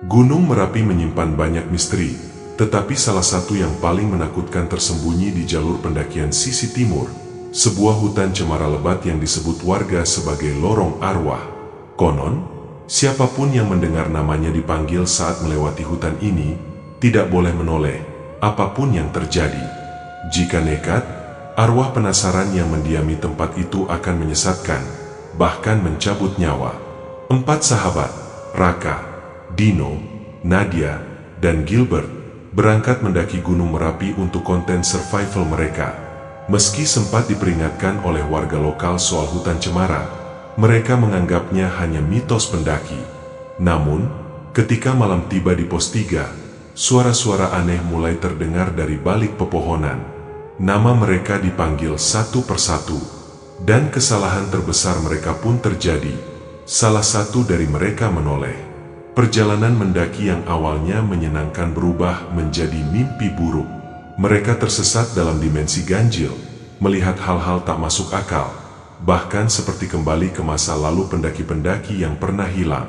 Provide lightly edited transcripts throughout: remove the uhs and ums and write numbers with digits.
Gunung Merapi menyimpan banyak misteri, tetapi salah satu yang paling menakutkan tersembunyi di jalur pendakian sisi timur, sebuah hutan cemara lebat yang disebut warga sebagai lorong arwah. Konon, siapapun yang mendengar namanya dipanggil saat melewati hutan ini, tidak boleh menoleh, apapun yang terjadi. Jika nekat, arwah penasaran yang mendiami tempat itu akan menyesatkan, bahkan mencabut nyawa. 4 sahabat, Raka, Dino, Nadia, dan Gilbert, berangkat mendaki Gunung Merapi untuk konten survival mereka. Meski sempat diperingatkan oleh warga lokal soal hutan cemara, mereka menganggapnya hanya mitos pendaki. Namun, ketika malam tiba di pos 3, suara-suara aneh mulai terdengar dari balik pepohonan. Nama mereka dipanggil satu persatu, dan kesalahan terbesar mereka pun terjadi. Salah satu dari mereka menoleh. Perjalanan mendaki yang awalnya menyenangkan berubah menjadi mimpi buruk. Mereka tersesat dalam dimensi ganjil, melihat hal-hal tak masuk akal, bahkan seperti kembali ke masa lalu pendaki-pendaki yang pernah hilang.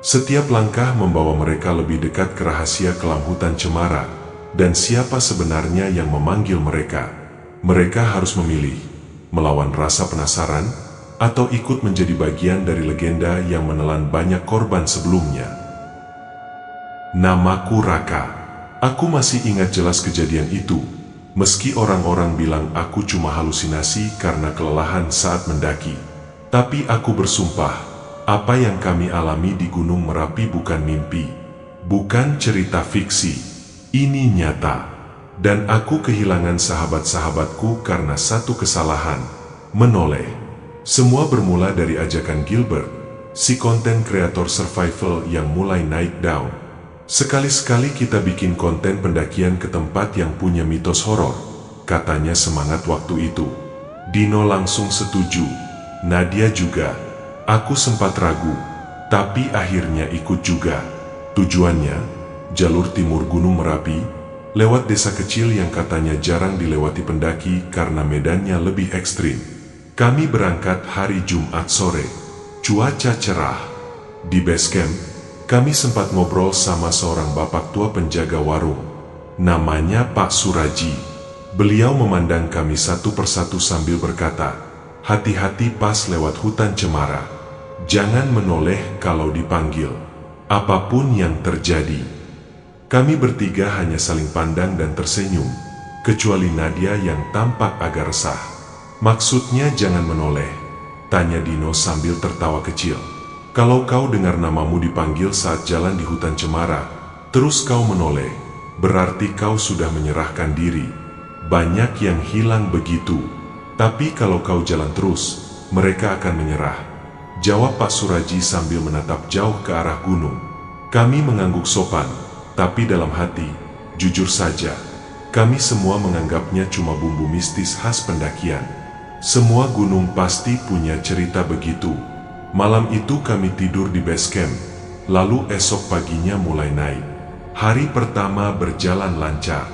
Setiap langkah membawa mereka lebih dekat ke rahasia kelam hutan cemara, dan siapa sebenarnya yang memanggil mereka. Mereka harus memilih, melawan rasa penasaran, atau ikut menjadi bagian dari legenda yang menelan banyak korban sebelumnya. Namaku Raka. Aku masih ingat jelas kejadian itu, meski orang-orang bilang aku cuma halusinasi karena kelelahan saat mendaki. Tapi aku bersumpah, apa yang kami alami di Gunung Merapi bukan mimpi, bukan cerita fiksi. Ini nyata, dan aku kehilangan sahabat-sahabatku karena satu kesalahan, menoleh. Semua bermula dari ajakan Gilbert, si konten kreator survival yang mulai naik daun. Sekali-sekali kita bikin konten pendakian ke tempat yang punya mitos horor, katanya semangat waktu itu. Dino langsung setuju, Nadia juga. Aku sempat ragu, tapi akhirnya ikut juga. Tujuannya, jalur timur Gunung Merapi, lewat desa kecil yang katanya jarang dilewati pendaki karena medannya lebih ekstrim. Kami berangkat hari Jumat sore, cuaca cerah. Di base camp, kami sempat ngobrol sama seorang bapak tua penjaga warung. Namanya Pak Suraji. Beliau memandang kami satu persatu sambil berkata, "Hati-hati pas lewat hutan cemara. Jangan menoleh kalau dipanggil. Apapun yang terjadi." Kami bertiga hanya saling pandang dan tersenyum, kecuali Nadia yang tampak agak resah. "Maksudnya jangan menoleh?" tanya Dino sambil tertawa kecil. "Kalau kau dengar namamu dipanggil saat jalan di hutan cemara, terus kau menoleh, berarti kau sudah menyerahkan diri. Banyak yang hilang begitu. Tapi kalau kau jalan terus, mereka akan menyerah," jawab Pak Suraji sambil menatap jauh ke arah gunung. Kami mengangguk sopan, tapi dalam hati, jujur saja, kami semua menganggapnya cuma bumbu mistis khas pendakian. Semua gunung pasti punya cerita begitu. Malam itu kami tidur di base camp, lalu esok paginya mulai naik. Hari pertama berjalan lancar.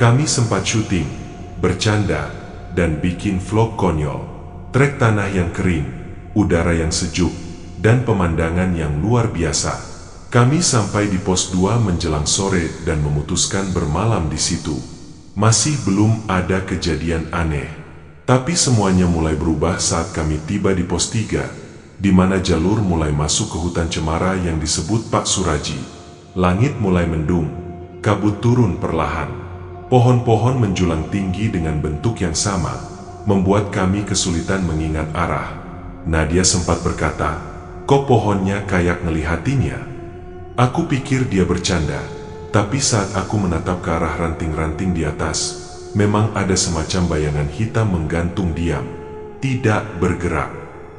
Kami sempat syuting, bercanda, dan bikin vlog konyol. Trek tanah yang kering, udara yang sejuk, dan pemandangan yang luar biasa. Kami sampai di pos 2 menjelang sore dan memutuskan bermalam di situ. Masih belum ada kejadian aneh. Tapi semuanya mulai berubah saat kami tiba di pos 3. Di mana jalur mulai masuk ke hutan cemara yang disebut Pak Suraji. Langit mulai mendung, kabut turun perlahan. Pohon-pohon menjulang tinggi dengan bentuk yang sama, membuat kami kesulitan mengingat arah. Nadia sempat berkata, "Kok pohonnya kayak ngelihatinnya?" Aku pikir dia bercanda, tapi saat aku menatap ke arah ranting-ranting di atas, memang ada semacam bayangan hitam menggantung diam, tidak bergerak,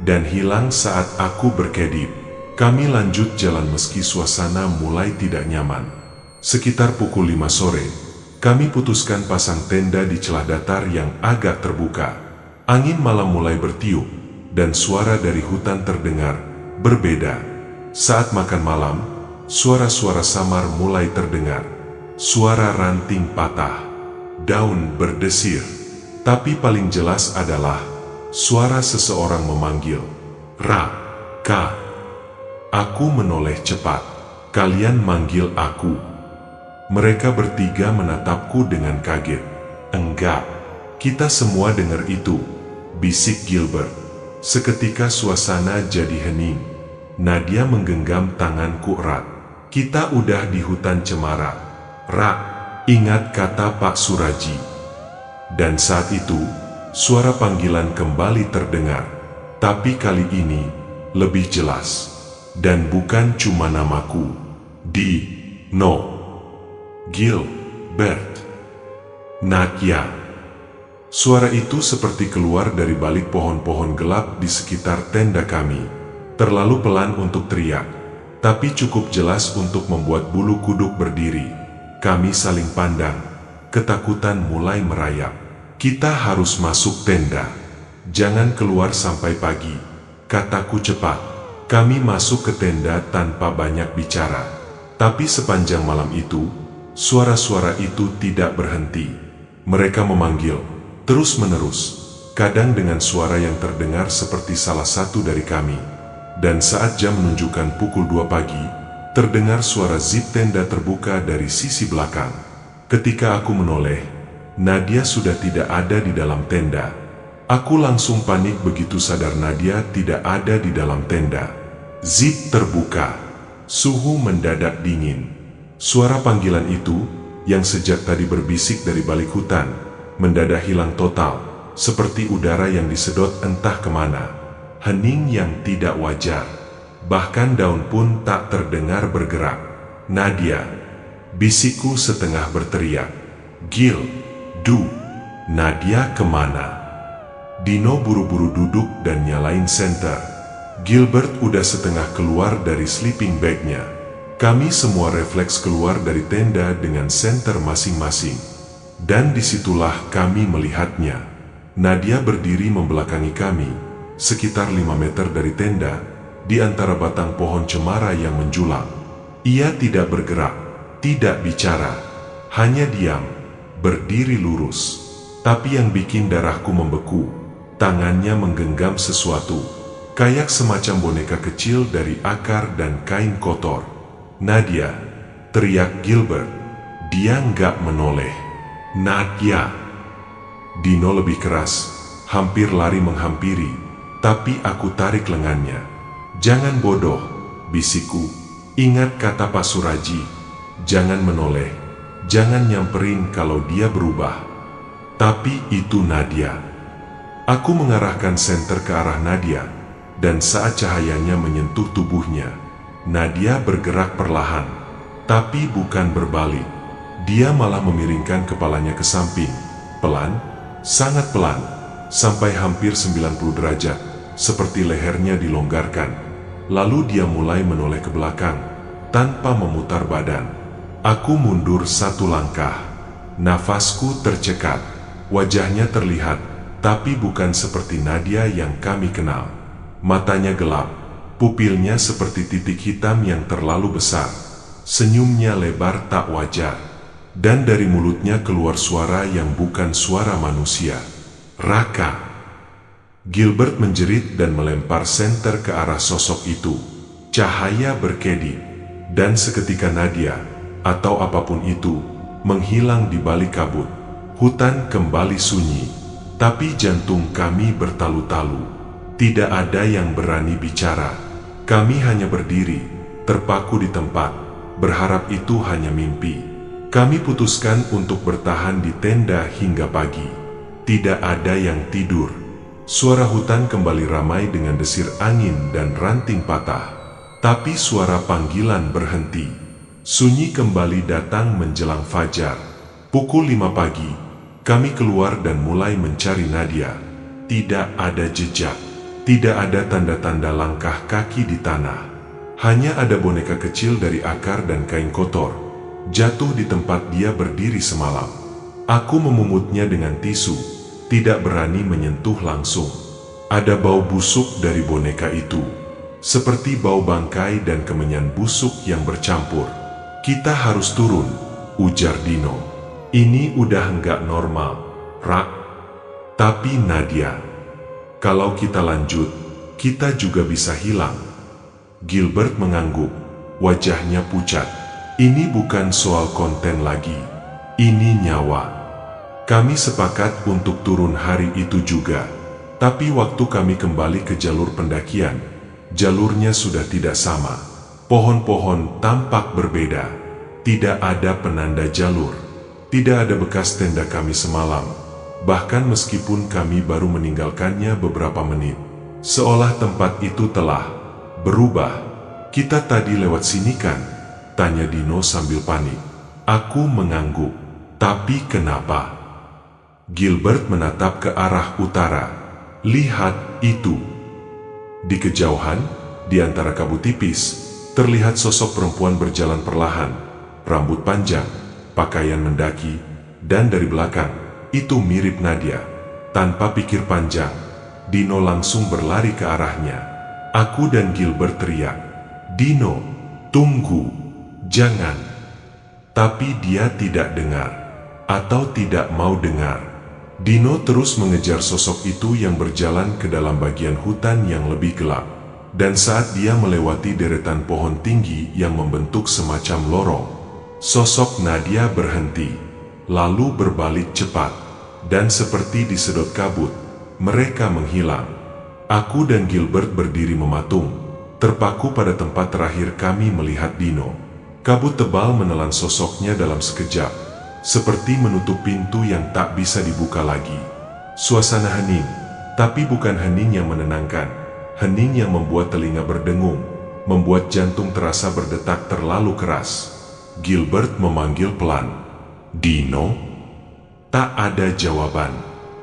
dan hilang saat aku berkedip. Kami lanjut jalan meski suasana mulai tidak nyaman. Sekitar pukul 5 sore, kami putuskan pasang tenda di celah datar yang agak terbuka. Angin malam mulai bertiup, dan suara dari hutan terdengar berbeda. Saat makan malam, suara-suara samar mulai terdengar. Suara ranting patah, daun berdesir, tapi paling jelas adalah suara seseorang memanggil, "Raka." Aku menoleh cepat. kalian manggil aku." Mereka bertiga menatapku dengan kaget. "Enggak, kita semua dengar itu," bisik Gilbert. Seketika suasana jadi hening. Nadia menggenggam tanganku erat. "Kita udah di hutan cemara, Rak, ingat kata Pak Suraji." Dan saat itu, suara panggilan kembali terdengar. Tapi kali ini, lebih jelas. Dan bukan cuma namaku. Dino. Gilbert. Nadia. Suara itu seperti keluar dari balik pohon-pohon gelap di sekitar tenda kami. Terlalu pelan untuk teriak, tapi cukup jelas untuk membuat bulu kuduk berdiri. Kami saling pandang. Ketakutan mulai merayap. "Kita harus masuk tenda. Jangan keluar sampai pagi," kataku cepat. Kami masuk ke tenda tanpa banyak bicara. Tapi sepanjang malam itu, suara-suara itu tidak berhenti. Mereka memanggil, terus-menerus, kadang dengan suara yang terdengar seperti salah satu dari kami. Dan saat jam menunjukkan pukul 2 pagi, terdengar suara zip tenda terbuka dari sisi belakang. Ketika aku menoleh, Nadia sudah tidak ada di dalam tenda. Aku langsung panik begitu sadar Nadia tidak ada di dalam tenda. Zip terbuka. Suhu mendadak dingin. Suara panggilan itu, yang sejak tadi berbisik dari balik hutan, mendadak hilang total, seperti udara yang disedot entah kemana. Hening yang tidak wajar. Bahkan daun pun tak terdengar bergerak. "Nadia," bisikku setengah berteriak. Nadia kemana?" Dino buru-buru duduk dan nyalain senter. Gilbert udah setengah keluar dari sleeping bagnya. Kami semua refleks keluar dari tenda dengan senter masing-masing. Dan disitulah kami melihatnya. Nadia berdiri membelakangi kami, sekitar 5 meter dari tenda, di antara batang pohon cemara yang menjulang. Ia tidak bergerak, tidak bicara, hanya diam, berdiri lurus. Tapi yang bikin darahku membeku, tangannya menggenggam sesuatu, kayak semacam boneka kecil dari akar dan kain kotor. "Nadia," teriak Gilbert. Dia nggak menoleh. "Nadia." Dino lebih keras, hampir lari menghampiri, tapi aku tarik lengannya. "Jangan bodoh," bisikku. "Ingat kata Pak Suraji, jangan menoleh, jangan nyamperin kalau dia berubah." Tapi itu Nadia. Aku mengarahkan senter ke arah Nadia, dan saat cahayanya menyentuh tubuhnya, Nadia bergerak perlahan, tapi bukan berbalik. Dia malah memiringkan kepalanya ke samping, pelan, sangat pelan, sampai hampir 90 derajat, seperti lehernya dilonggarkan. Lalu dia mulai menoleh ke belakang, tanpa memutar badan. Aku mundur 1 langkah. Nafasku tercekat, wajahnya terlihat, tapi bukan seperti Nadia yang kami kenal. Matanya gelap, pupilnya seperti titik hitam yang terlalu besar. Senyumnya lebar tak wajar. Dan dari mulutnya keluar suara yang bukan suara manusia. "Raka." Gilbert menjerit dan melempar senter ke arah sosok itu. Cahaya berkedip. Dan seketika Nadia, atau apapun itu, menghilang di balik kabut. Hutan kembali sunyi. Tapi jantung kami bertalu-talu. Tidak ada yang berani bicara. Kami hanya berdiri, terpaku di tempat, berharap itu hanya mimpi. Kami putuskan untuk bertahan di tenda hingga pagi. Tidak ada yang tidur. Suara hutan kembali ramai dengan desir angin dan ranting patah. Tapi suara panggilan berhenti. Sunyi kembali datang menjelang fajar. Pukul 5 pagi, kami keluar dan mulai mencari Nadia. Tidak ada jejak. Tidak ada tanda-tanda langkah kaki di tanah. Hanya ada boneka kecil dari akar dan kain kotor, jatuh di tempat dia berdiri semalam. Aku memungutnya dengan tisu, tidak berani menyentuh langsung. Ada bau busuk dari boneka itu, seperti bau bangkai dan kemenyan busuk yang bercampur. "Kita harus turun," ujar Dino. "Ini udah nggak normal, Rak." Tapi Nadia, "Kalau kita lanjut, kita juga bisa hilang." Gilbert mengangguk. wajahnya pucat. Ini bukan soal konten lagi, ini nyawa. Kami sepakat untuk turun hari itu juga, tapi waktu kami kembali ke jalur pendakian, jalurnya sudah tidak sama. Pohon-pohon tampak berbeda, tidak ada penanda jalur, tidak ada bekas tenda kami semalam. Bahkan meskipun kami baru meninggalkannya beberapa menit, seolah tempat itu telah berubah. Kita tadi lewat sini kan? Tanya Dino sambil panik. Aku mengangguk. Tapi kenapa? Gilbert menatap ke arah utara. Lihat itu. Di kejauhan, di antara kabut tipis, terlihat sosok perempuan berjalan perlahan, rambut panjang, pakaian mendaki, dan dari belakang, itu mirip Nadia. Tanpa pikir panjang, Dino langsung berlari ke arahnya. Aku dan Gilbert teriak, "Dino, tunggu! Jangan!" Tapi dia tidak dengar, atau tidak mau dengar. Dino terus mengejar sosok itu yang berjalan ke dalam bagian hutan yang lebih gelap. Dan saat dia melewati deretan pohon tinggi yang membentuk semacam lorong, sosok Nadia berhenti, lalu berbalik cepat, dan seperti disedot kabut, mereka menghilang. Aku dan Gilbert berdiri mematung, terpaku pada tempat terakhir kami melihat Dino. Kabut tebal menelan sosoknya dalam sekejap, seperti menutup pintu yang tak bisa dibuka lagi. Suasana hening, tapi bukan hening yang menenangkan. Hening yang membuat telinga berdengung, membuat jantung terasa berdetak terlalu keras. Gilbert memanggil pelan, "Dino?" Tak ada jawaban.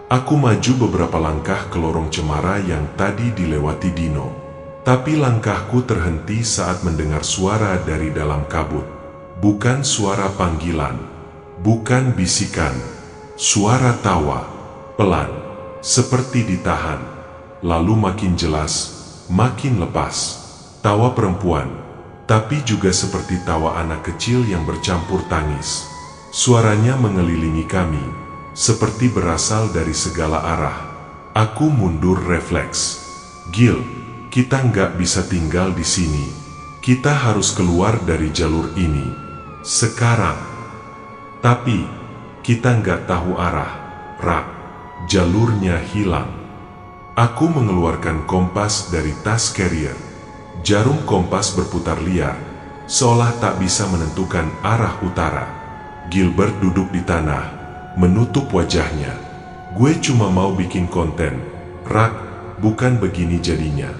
Aku maju beberapa langkah ke lorong cemara yang tadi dilewati Dino. Tapi langkahku terhenti saat mendengar suara dari dalam kabut. Bukan suara panggilan, bukan bisikan, suara tawa, pelan, seperti ditahan, lalu makin jelas, makin lepas. Tawa perempuan, tapi juga seperti tawa anak kecil yang bercampur tangis. Suaranya mengelilingi kami, seperti berasal dari segala arah. Aku mundur refleks. "Gil, kita nggak bisa tinggal di sini. Kita harus keluar dari jalur ini sekarang." Tapi kita nggak tahu arah. Rak, jalurnya hilang. Aku mengeluarkan kompas dari tas carrier. Jarum kompas berputar liar, seolah tak bisa menentukan arah utara. Gilbert duduk di tanah, menutup wajahnya. "Gue cuma mau bikin konten, Rak, bukan begini jadinya."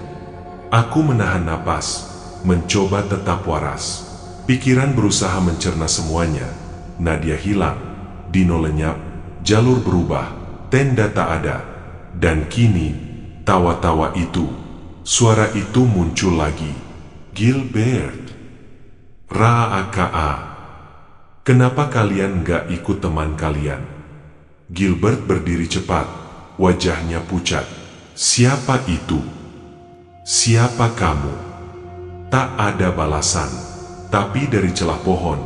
Aku menahan napas, mencoba tetap waras. Pikiran berusaha mencerna semuanya. Nadia hilang, Dino lenyap, jalur berubah, tenda tak ada. Dan kini, tawa-tawa itu, suara itu muncul lagi. "Gilbert, Ra-aka-a, kenapa kalian nggak ikut teman kalian?" Gilbert berdiri cepat, wajahnya pucat. "Siapa itu? Siapa kamu?" Tak ada balasan, tapi dari celah pohon,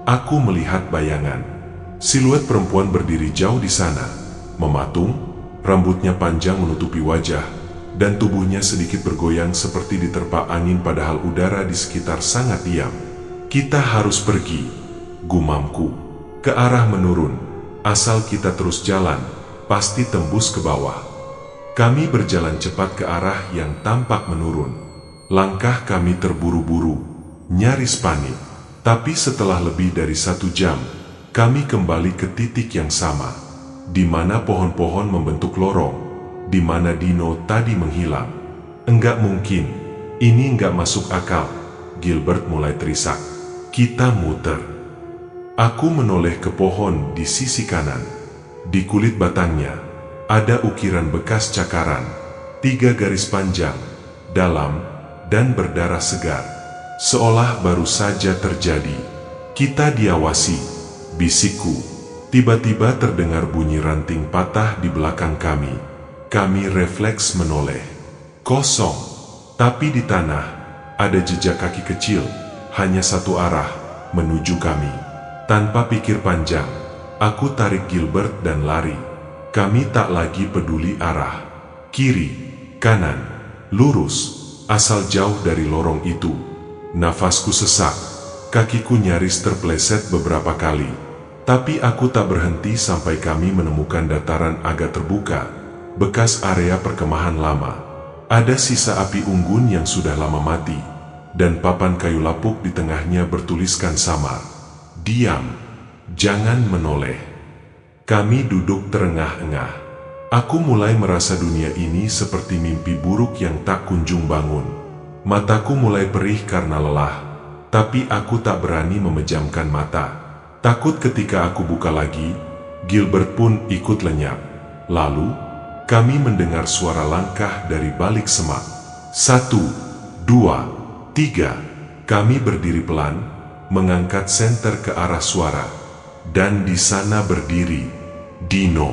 aku melihat bayangan. Siluet perempuan berdiri jauh di sana, mematung, rambutnya panjang menutupi wajah, dan tubuhnya sedikit bergoyang seperti diterpa angin padahal udara di sekitar sangat diam. "Kita harus pergi," gumamku, "ke arah menurun. Asal kita terus jalan, pasti tembus ke bawah." Kami berjalan cepat ke arah yang tampak menurun. Langkah kami terburu-buru, nyaris panik. Tapi setelah lebih dari 1 jam, kami kembali ke titik yang sama, di mana pohon-pohon membentuk lorong, di mana Dino tadi menghilang. "Enggak mungkin, ini enggak masuk akal." Gilbert mulai terisak. "Kita muter." Aku menoleh ke pohon di sisi kanan. Di kulit batangnya, ada ukiran bekas cakaran, 3 garis panjang, dalam, dan berdarah segar, seolah baru saja terjadi. "Kita diawasi," bisikku. Tiba-tiba terdengar bunyi ranting patah di belakang kami. Kami refleks menoleh. Kosong, tapi di tanah, ada jejak kaki kecil, hanya satu arah, menuju kami. Tanpa pikir panjang, aku tarik Gilbert dan lari. Kami tak lagi peduli arah. Kiri, kanan, lurus, asal jauh dari lorong itu. Nafasku sesak, kakiku nyaris terpleset beberapa kali. Tapi aku tak berhenti sampai kami menemukan dataran agak terbuka, bekas area perkemahan lama. Ada sisa api unggun yang sudah lama mati, dan papan kayu lapuk di tengahnya bertuliskan samar, "Diam, jangan menoleh." Kami duduk terengah-engah. Aku mulai merasa dunia ini seperti mimpi buruk yang tak kunjung bangun. Mataku mulai perih karena lelah, tapi aku tak berani memejamkan mata. Takut ketika aku buka lagi, Gilbert pun ikut lenyap. Lalu, kami mendengar suara langkah dari balik semak. 1, 2, 3. Kami berdiri pelan, mengangkat senter ke arah suara. Dan di sana berdiri Dino.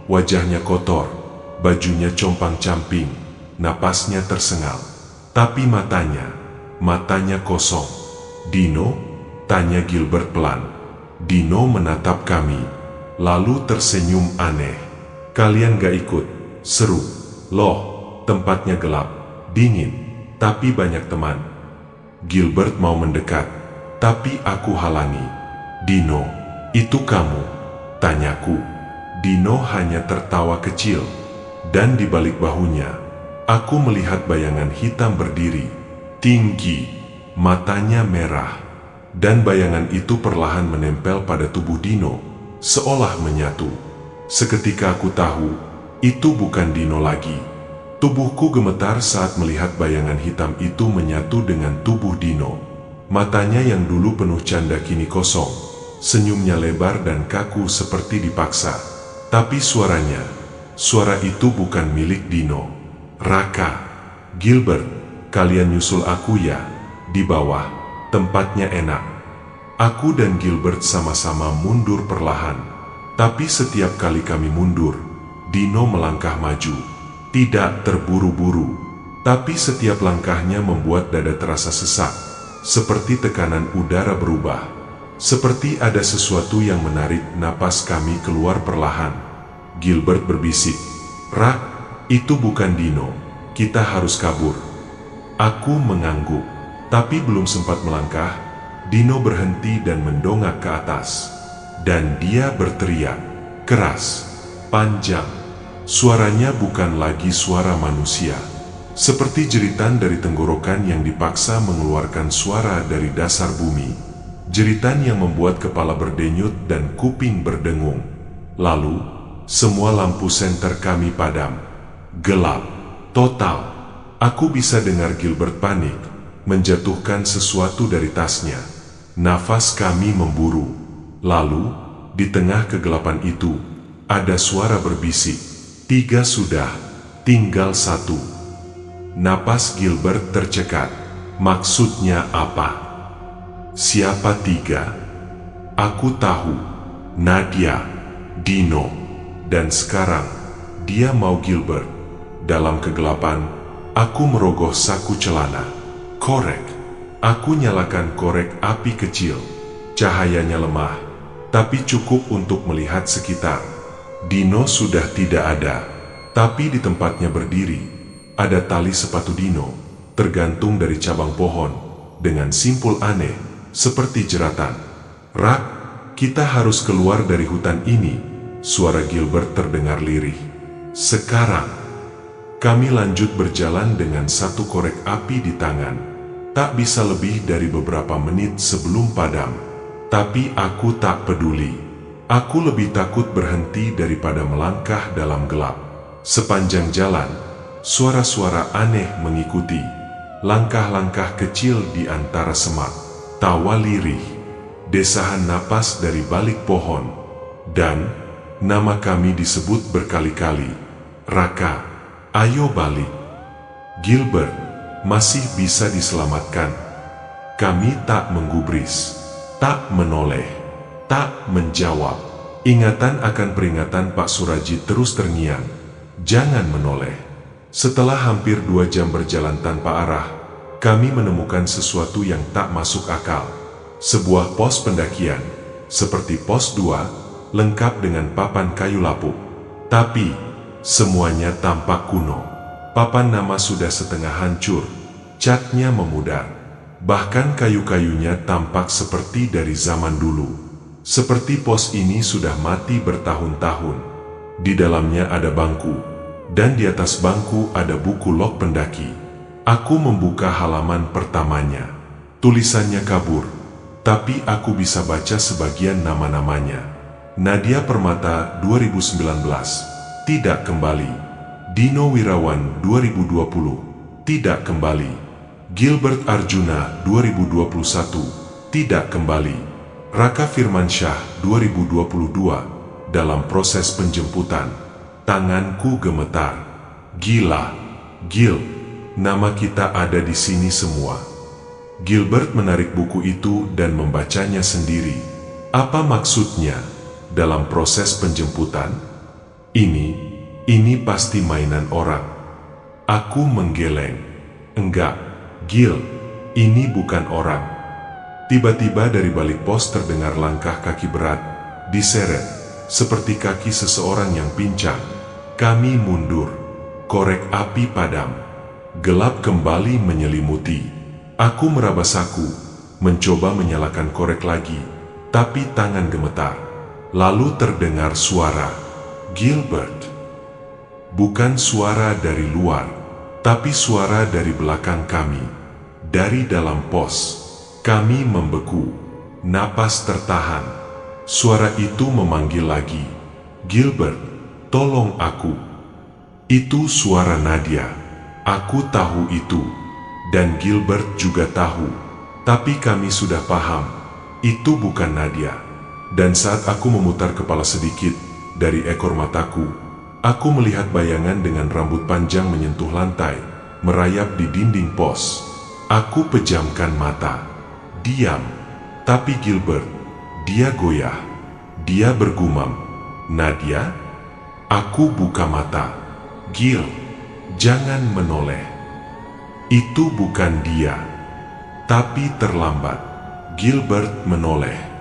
Wajahnya kotor, bajunya compang-camping, napasnya tersengal. Tapi matanya kosong. "Dino?" tanya Gilbert pelan. Dino menatap kami, lalu tersenyum aneh. "Kalian gak ikut?" seru. "Loh, tempatnya gelap, dingin, tapi banyak teman." Gilbert mau mendekat, tapi aku halangi. "Dino, itu kamu?" tanyaku. Dino hanya tertawa kecil, dan di balik bahunya, aku melihat bayangan hitam berdiri, tinggi, matanya merah, dan bayangan itu perlahan menempel pada tubuh Dino, seolah menyatu. Seketika aku tahu, itu bukan Dino lagi. Tubuhku gemetar saat melihat bayangan hitam itu menyatu dengan tubuh Dino. Matanya yang dulu penuh canda kini kosong, senyumnya lebar dan kaku seperti dipaksa. Tapi suara itu bukan milik Dino. "Raka, Gilbert, kalian nyusul aku ya, di bawah, tempatnya enak." Aku dan Gilbert sama-sama mundur perlahan. Tapi setiap kali kami mundur, Dino melangkah maju. Tidak terburu-buru, tapi setiap langkahnya membuat dada terasa sesak, seperti tekanan udara berubah. Seperti ada sesuatu yang menarik napas kami keluar perlahan. Gilbert berbisik, "Rak, itu bukan Dino, kita harus kabur." Aku mengangguk, tapi belum sempat melangkah, Dino berhenti dan mendongak ke atas. Dan dia berteriak, keras, panjang. Suaranya bukan lagi suara manusia, seperti jeritan dari tenggorokan yang dipaksa mengeluarkan suara dari dasar bumi. Jeritan yang membuat kepala berdenyut dan kuping berdengung. Lalu, semua lampu senter kami padam. Gelap, total. Aku bisa dengar Gilbert panik, menjatuhkan sesuatu dari tasnya. Nafas kami memburu. Lalu, di tengah kegelapan itu, ada suara berbisik. 3 sudah, tinggal 1. Napas Gilbert tercekat. Maksudnya apa? Siapa 3? Aku tahu, Nadia, Dino, dan sekarang dia mau Gilbert. Dalam kegelapan, aku merogoh saku celana. Korek. Aku nyalakan korek api kecil. Cahayanya lemah, tapi cukup untuk melihat sekitar. Dino sudah tidak ada, tapi di tempatnya berdiri, ada tali sepatu Dino, tergantung dari cabang pohon, dengan simpul aneh, seperti jeratan. "Rak, kita harus keluar dari hutan ini," suara Gilbert terdengar lirih. Sekarang, kami lanjut berjalan dengan satu korek api di tangan. Tak bisa lebih dari beberapa menit sebelum padam. Tapi aku tak peduli. Aku lebih takut berhenti daripada melangkah dalam gelap. Sepanjang jalan, suara-suara aneh mengikuti. Langkah-langkah kecil di antara semak. Tawa lirih, desahan napas dari balik pohon, dan nama kami disebut berkali-kali. "Raka, ayo balik. Gilbert masih bisa diselamatkan." Kami tak menggubris, tak menoleh, tak menjawab. Ingatan akan peringatan Pak Suraji terus terngiang. Jangan menoleh. Setelah hampir 2 jam berjalan tanpa arah, kami menemukan sesuatu yang tak masuk akal. Sebuah pos pendakian, seperti pos 2, lengkap dengan papan kayu lapuk. Tapi, semuanya tampak kuno. Papan nama sudah setengah hancur, catnya memudar. Bahkan kayu-kayunya tampak seperti dari zaman dulu. Seperti pos ini sudah mati bertahun-tahun. Di dalamnya ada bangku, dan di atas bangku ada buku log pendaki. Aku membuka halaman pertamanya. Tulisannya kabur, tapi aku bisa baca sebagian nama-namanya. Nadia Permata 2019, tidak kembali. Dino Wirawan 2020, tidak kembali. Gilbert Arjuna 2021, tidak kembali. Raka Firmansyah 2022, dalam proses penjemputan. Tanganku gemetar. Gila, Gil, nama kita ada di sini semua. Gilbert menarik buku itu dan membacanya sendiri. Apa maksudnya? Dalam proses penjemputan? Ini pasti mainan orang. Aku menggeleng. Enggak, Gil, ini bukan orang. Tiba-tiba dari balik pos terdengar langkah kaki berat, diseret, seperti kaki seseorang yang pincang. Kami mundur. Korek api padam. Gelap kembali menyelimuti. Aku meraba saku, mencoba menyalakan korek lagi, tapi tangan gemetar. Lalu terdengar suara, Gilbert. Bukan suara dari luar, tapi suara dari belakang kami. Dari dalam pos, kami membeku, napas tertahan. Suara itu memanggil lagi, Gilbert, tolong aku. Itu suara Nadia. Aku tahu itu, dan Gilbert juga tahu. Tapi kami sudah paham, itu bukan Nadia. Dan saat aku memutar kepala sedikit dari ekor mataku, aku melihat bayangan dengan rambut panjang menyentuh lantai, merayap di dinding pos. Aku pejamkan mata. Diam. Tapi Gilbert, dia goyah. Dia bergumam, Nadia? Aku buka mata. Gil, jangan menoleh. Itu bukan dia. Tapi terlambat. Gilbert menoleh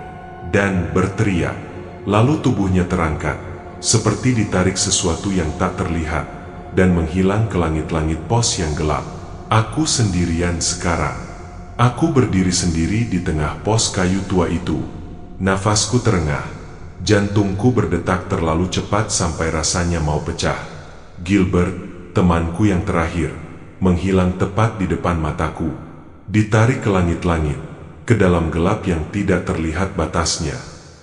dan berteriak. Lalu tubuhnya terangkat, seperti ditarik sesuatu yang tak terlihat, dan menghilang ke langit-langit pos yang gelap. Aku sendirian sekarang. Aku berdiri sendiri di tengah pos kayu tua itu. Nafasku terengah. Jantungku berdetak terlalu cepat sampai rasanya mau pecah. Gilbert, temanku yang terakhir, menghilang tepat di depan mataku. Ditarik ke langit-langit, ke dalam gelap yang tidak terlihat batasnya.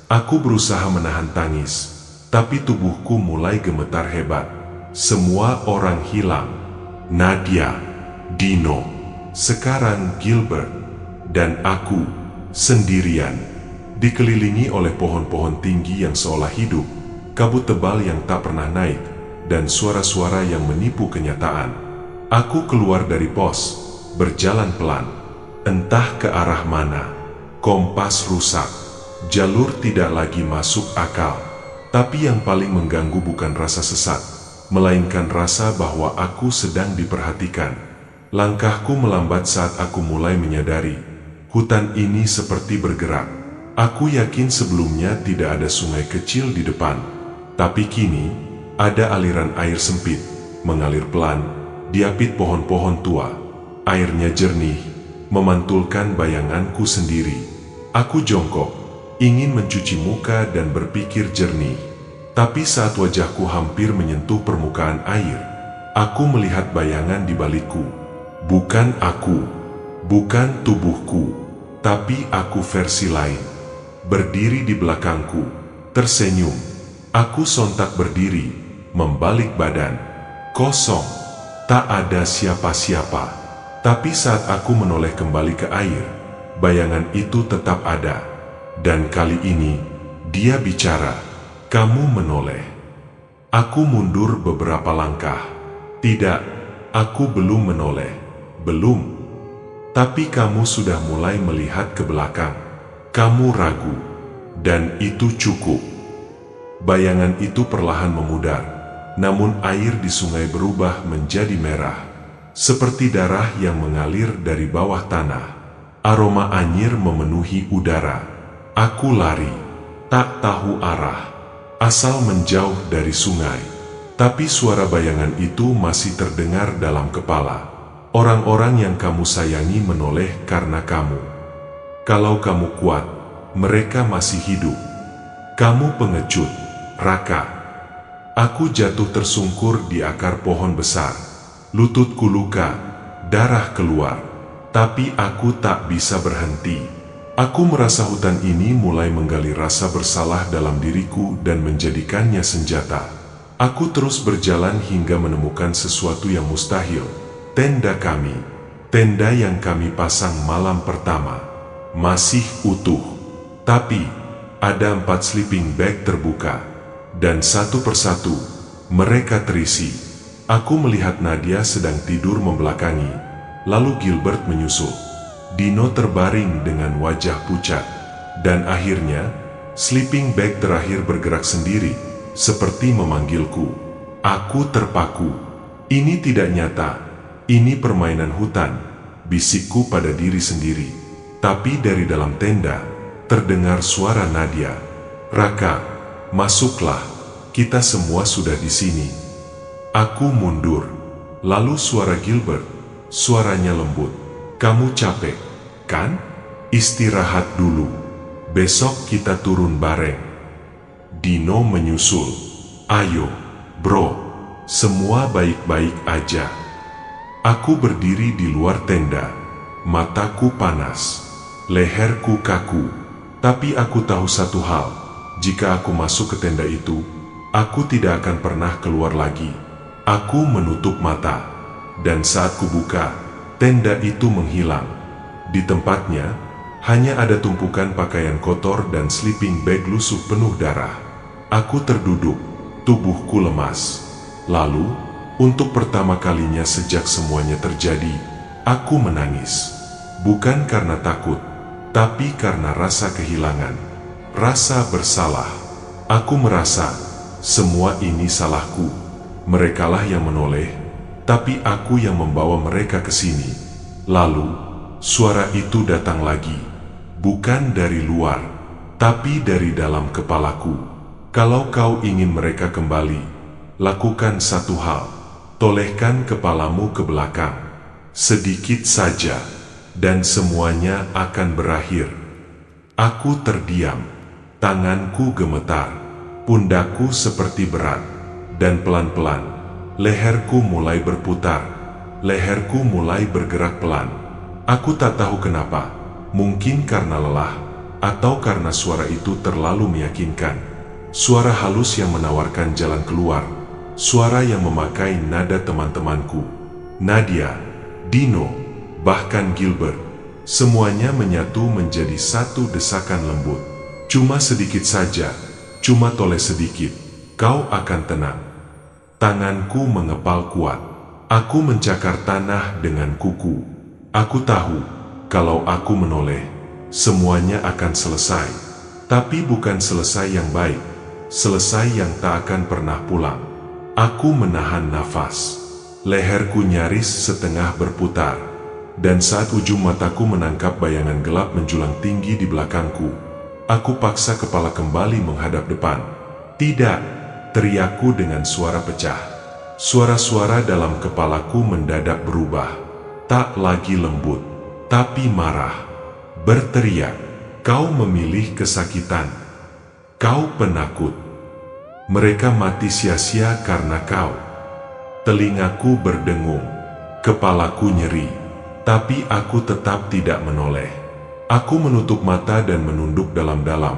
Aku berusaha menahan tangis, tapi tubuhku mulai gemetar hebat. Semua orang hilang. Nadia, Dino, sekarang Gilbert, dan aku sendirian, dikelilingi oleh pohon-pohon tinggi yang seolah hidup, kabut tebal yang tak pernah naik, dan suara-suara yang menipu kenyataan. Aku keluar dari pos, berjalan pelan, entah ke arah mana. Kompas rusak, jalur tidak lagi masuk akal. Tapi yang paling mengganggu bukan rasa sesat, melainkan rasa bahwa aku sedang diperhatikan. Langkahku melambat saat aku mulai menyadari, hutan ini seperti bergerak. Aku yakin sebelumnya tidak ada sungai kecil di depan, tapi kini ada aliran air sempit, mengalir pelan, diapit pohon-pohon tua. Airnya jernih, memantulkan bayanganku sendiri. Aku jongkok, ingin mencuci muka dan berpikir jernih. Tapi saat wajahku hampir menyentuh permukaan air, aku melihat bayangan di balikku. Bukan aku, bukan tubuhku, tapi aku versi lain. Berdiri di belakangku, tersenyum. Aku sontak berdiri, membalik badan. Kosong, tak ada siapa-siapa. Tapi saat aku menoleh kembali ke air, bayangan itu tetap ada. Dan kali ini, dia bicara. Kamu menoleh. Aku mundur beberapa langkah. Tidak, aku belum menoleh. Belum. Tapi kamu sudah mulai melihat ke belakang. Kamu ragu. Dan itu cukup. Bayangan itu perlahan memudar. Namun air di sungai berubah menjadi merah. Seperti darah yang mengalir dari bawah tanah. Aroma anyir memenuhi udara. Aku lari. Tak tahu arah. Asal menjauh dari sungai. Tapi suara bayangan itu masih terdengar dalam kepala. Orang-orang yang kamu sayangi menoleh karena kamu. Kalau kamu kuat, mereka masih hidup. Kamu pengecut, Raka. Aku jatuh tersungkur di akar pohon besar. Lututku luka, darah keluar. Tapi aku tak bisa berhenti. Aku merasa hutan ini mulai menggali rasa bersalah dalam diriku dan menjadikannya senjata. Aku terus berjalan hingga menemukan sesuatu yang mustahil. Tenda kami, tenda yang kami pasang malam pertama, masih utuh. Tapi, ada 4 sleeping bag terbuka, dan satu persatu, mereka terisi. Aku melihat Nadia sedang tidur membelakangi, lalu Gilbert menyusul. Dino terbaring dengan wajah pucat, dan akhirnya, sleeping bag terakhir bergerak sendiri, seperti memanggilku. Aku terpaku. Ini tidak nyata. Ini permainan hutan, bisikku pada diri sendiri. Tapi dari dalam tenda, terdengar suara Nadia. Raka, masuklah, kita semua sudah di sini. Aku mundur. Lalu suara Gilbert, suaranya lembut. Kamu capek, kan? Istirahat dulu. Besok kita turun bareng. Dino menyusul. Ayo, bro, semua baik-baik aja. Aku berdiri di luar tenda, mataku panas, leherku kaku. Tapi aku tahu satu hal, jika aku masuk ke tenda itu, aku tidak akan pernah keluar lagi. Aku menutup mata, dan saat kubuka, tenda itu menghilang. Di tempatnya, hanya ada tumpukan pakaian kotor dan sleeping bag lusuh penuh darah. Aku terduduk, tubuhku lemas. Lalu, untuk pertama kalinya sejak semuanya terjadi, aku menangis. Bukan karena takut, tapi karena rasa kehilangan, rasa bersalah. Aku merasa, semua ini salahku. Merekalah yang menoleh, tapi aku yang membawa mereka ke sini. Lalu, suara itu datang lagi. Bukan dari luar, tapi dari dalam kepalaku. Kalau kau ingin mereka kembali, lakukan satu hal. Tolehkan kepalamu ke belakang, sedikit saja, dan semuanya akan berakhir. Aku terdiam, tanganku gemetar, pundakku seperti berat, dan pelan-pelan, leherku mulai berputar, leherku mulai bergerak pelan. Aku tak tahu kenapa, mungkin karena lelah, atau karena suara itu terlalu meyakinkan. Suara halus yang menawarkan jalan keluar. Suara yang memakai nada teman-temanku, Nadia, Dino, bahkan Gilbert, semuanya menyatu menjadi satu desakan lembut. Cuma sedikit saja, cuma toleh sedikit, kau akan tenang. Tanganku mengepal kuat. Aku mencakar tanah dengan kuku. Aku tahu, kalau aku menoleh, semuanya akan selesai. Tapi bukan selesai yang baik, selesai yang tak akan pernah pulang. Aku menahan nafas. Leherku nyaris setengah berputar. Dan saat ujung mataku menangkap bayangan gelap menjulang tinggi di belakangku, aku paksa kepala kembali menghadap depan. Tidak, teriakku dengan suara pecah. Suara-suara dalam kepalaku mendadak berubah. Tak lagi lembut, tapi marah. Berteriak, kau memilih kesakitan. Kau penakut. Mereka mati sia-sia karena kau. Telingaku berdengung, kepalaku nyeri, tapi aku tetap tidak menoleh. Aku menutup mata dan menunduk dalam-dalam,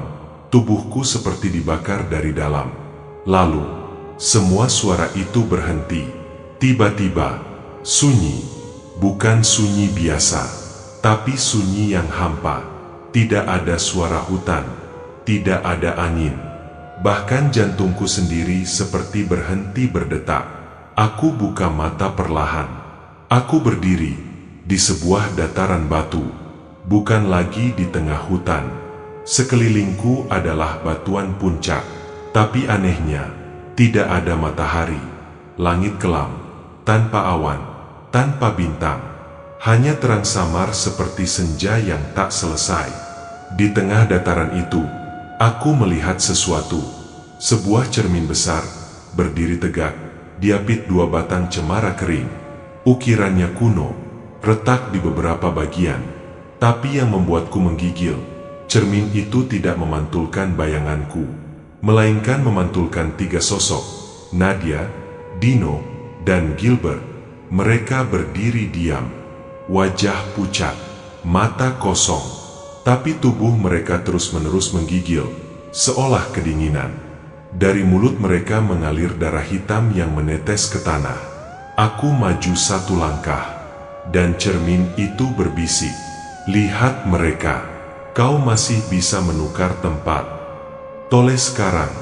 tubuhku seperti dibakar dari dalam. Lalu, semua suara itu berhenti. Tiba-tiba, sunyi, bukan sunyi biasa, tapi sunyi yang hampa. Tidak ada suara hutan, tidak ada angin. Bahkan jantungku sendiri seperti berhenti berdetak. Aku buka mata perlahan. Aku berdiri di sebuah dataran batu, bukan lagi di tengah hutan. Sekelilingku adalah batuan puncak, tapi anehnya, tidak ada matahari. Langit kelam, tanpa awan, tanpa bintang. Hanya terang samar seperti senja yang tak selesai. Di tengah dataran itu, aku melihat sesuatu. Sebuah cermin besar, berdiri tegak, diapit 2 batang cemara kering. Ukirannya kuno, retak di beberapa bagian. Tapi yang membuatku menggigil, cermin itu tidak memantulkan bayanganku, melainkan memantulkan 3 sosok, Nadia, Dino, dan Gilbert. Mereka berdiri diam, wajah pucat, mata kosong, tapi tubuh mereka terus-menerus menggigil, seolah kedinginan. Dari mulut mereka mengalir darah hitam yang menetes ke tanah. Aku maju 1 langkah, dan cermin itu berbisik, "Lihat mereka, kau masih bisa menukar tempat. Toleh sekarang,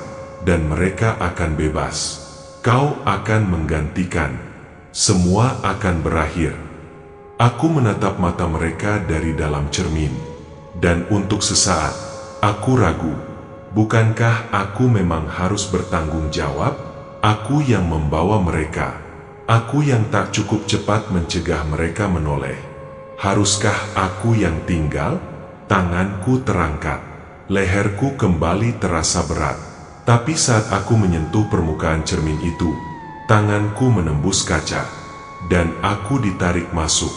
dan mereka akan bebas. Kau akan menggantikan. Semua akan berakhir." Aku menatap mata mereka dari dalam cermin, dan untuk sesaat, aku ragu. Bukankah aku memang harus bertanggung jawab? Aku yang membawa mereka. Aku yang tak cukup cepat mencegah mereka menoleh. Haruskah aku yang tinggal? Tanganku terangkat. Leherku kembali terasa berat. Tapi saat aku menyentuh permukaan cermin itu, tanganku menembus kaca, dan aku ditarik masuk.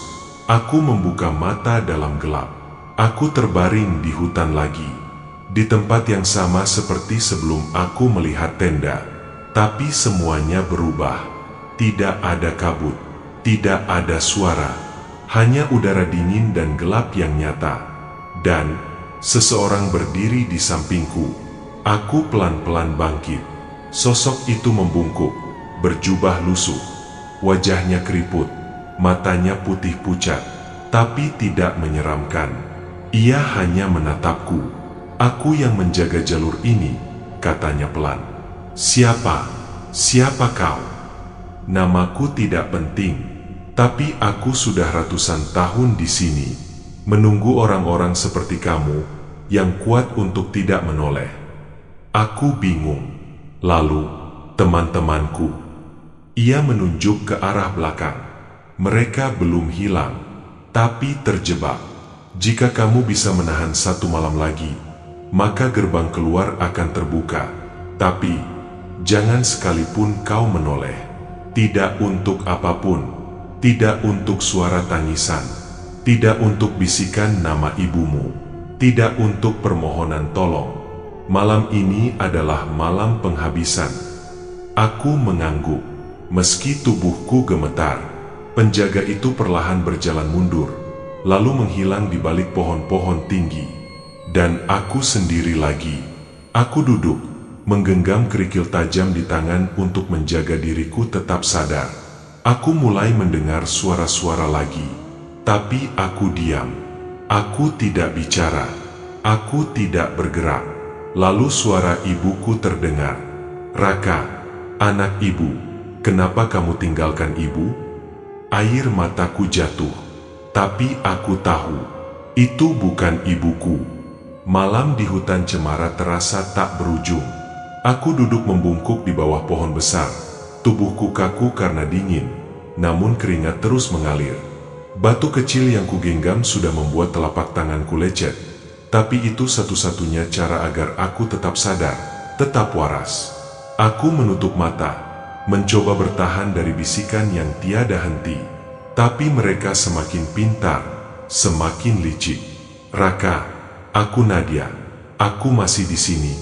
Aku membuka mata dalam gelap. Aku terbaring di hutan lagi, di tempat yang sama seperti sebelum aku melihat tenda. Tapi semuanya berubah. Tidak ada kabut, tidak ada suara, hanya udara dingin dan gelap yang nyata. Dan seseorang berdiri di sampingku. Aku pelan-pelan bangkit. Sosok itu membungkuk, berjubah lusuh, wajahnya keriput, matanya putih pucat, tapi tidak menyeramkan. Ia hanya menatapku. "Aku yang menjaga jalur ini," katanya pelan. Siapa kau?" "Namaku tidak penting, tapi aku sudah ratusan tahun di sini, menunggu orang-orang seperti kamu yang kuat untuk tidak menoleh." Aku bingung. "Lalu, teman-temanku?" Ia menunjuk ke arah belakang. "Mereka belum hilang, tapi terjebak. Jika kamu bisa menahan 1 malam lagi, maka gerbang keluar akan terbuka. Tapi, jangan sekalipun kau menoleh. Tidak untuk apapun, tidak untuk suara tangisan, tidak untuk bisikan nama ibumu, tidak untuk permohonan tolong. Malam ini adalah malam penghabisan." Aku mengangguk. Meski tubuhku gemetar, penjaga itu perlahan berjalan mundur, lalu menghilang di balik pohon-pohon tinggi. Dan aku sendiri lagi. Aku duduk, menggenggam kerikil tajam di tangan untuk menjaga diriku tetap sadar. Aku mulai mendengar suara-suara lagi, tapi aku diam. Aku tidak bicara. Aku tidak bergerak. Lalu suara ibuku terdengar. "Raka, anak ibu, kenapa kamu tinggalkan ibu?" Air mataku jatuh, tapi aku tahu, itu bukan ibuku. Malam di hutan cemara terasa tak berujung. Aku duduk membungkuk di bawah pohon besar. Tubuhku kaku karena dingin, namun keringat terus mengalir. Batu kecil yang kugenggam sudah membuat telapak tanganku lecet. Tapi itu satu-satunya cara agar aku tetap sadar, tetap waras. Aku menutup mata, mencoba bertahan dari bisikan yang tiada henti. Tapi mereka semakin pintar, semakin licik. "Raka, aku Nadia, aku masih di sini."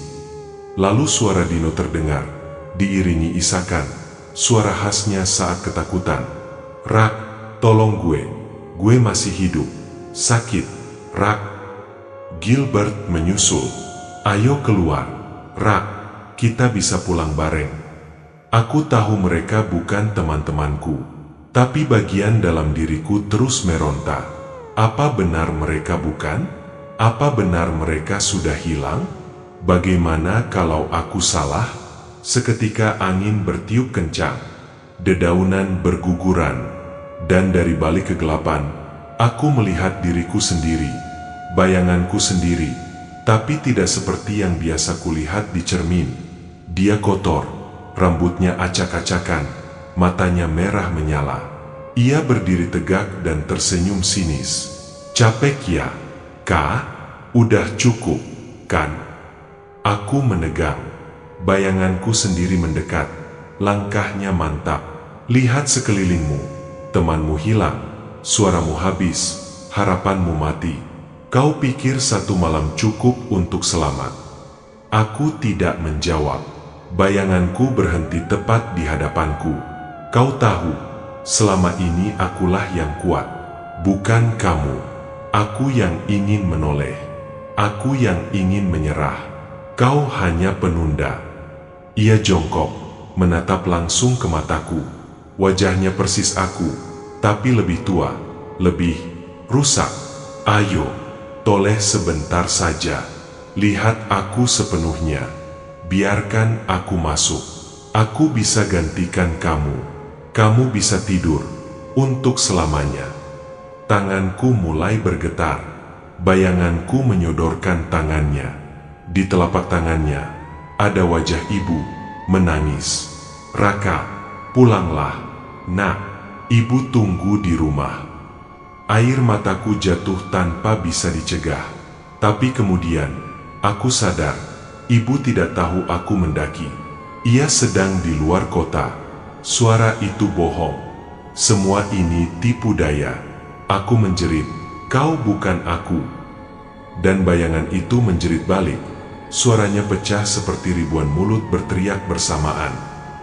Lalu suara Dino terdengar, diiringi isakan, suara khasnya saat ketakutan. "Rak, tolong gue masih hidup. Sakit, Rak." Gilbert menyusul. "Ayo keluar, Rak, kita bisa pulang bareng." Aku tahu mereka bukan teman-temanku, tapi bagian dalam diriku terus meronta. Apa benar mereka bukan? Apa benar mereka sudah hilang? Bagaimana kalau aku salah? Seketika angin bertiup kencang, dedaunan berguguran, dan dari balik kegelapan, aku melihat diriku sendiri, bayanganku sendiri, tapi tidak seperti yang biasa kulihat di cermin. Dia kotor, rambutnya acak-acakan, matanya merah menyala. Ia berdiri tegak dan tersenyum sinis. "Capek ya, Kak? Udah cukup, kan?" Aku menegang. Bayanganku sendiri mendekat. Langkahnya mantap. "Lihat sekelilingmu. Temanmu hilang. suaramu habis, harapanmu mati. Kau pikir satu malam cukup untuk selamat. Aku tidak menjawab. Bayanganku berhenti tepat di hadapanku. Kau tahu, selama ini akulah yang kuat, bukan kamu. Aku yang ingin menoleh. Aku yang ingin menyerah. Kau hanya penunda. Ia jongkok, menatap langsung ke mataku. Wajahnya persis aku, tapi lebih tua, lebih rusak. Ayo, toleh sebentar saja. Lihat aku sepenuhnya. Biarkan aku masuk. Aku bisa gantikan kamu. Kamu bisa tidur untuk selamanya. Tanganku mulai bergetar. Bayanganku menyodorkan tangannya. Di telapak tangannya ada wajah ibu menangis. Raka, pulanglah, nak. Ibu tunggu di rumah. Air mataku jatuh tanpa bisa dicegah. Tapi kemudian aku sadar, ibu tidak tahu aku mendaki. Ia sedang di luar kota. Suara itu bohong. Semua ini tipu daya. Aku menjerit, kau bukan aku. Dan bayangan itu menjerit balik. Suaranya pecah seperti ribuan mulut berteriak bersamaan.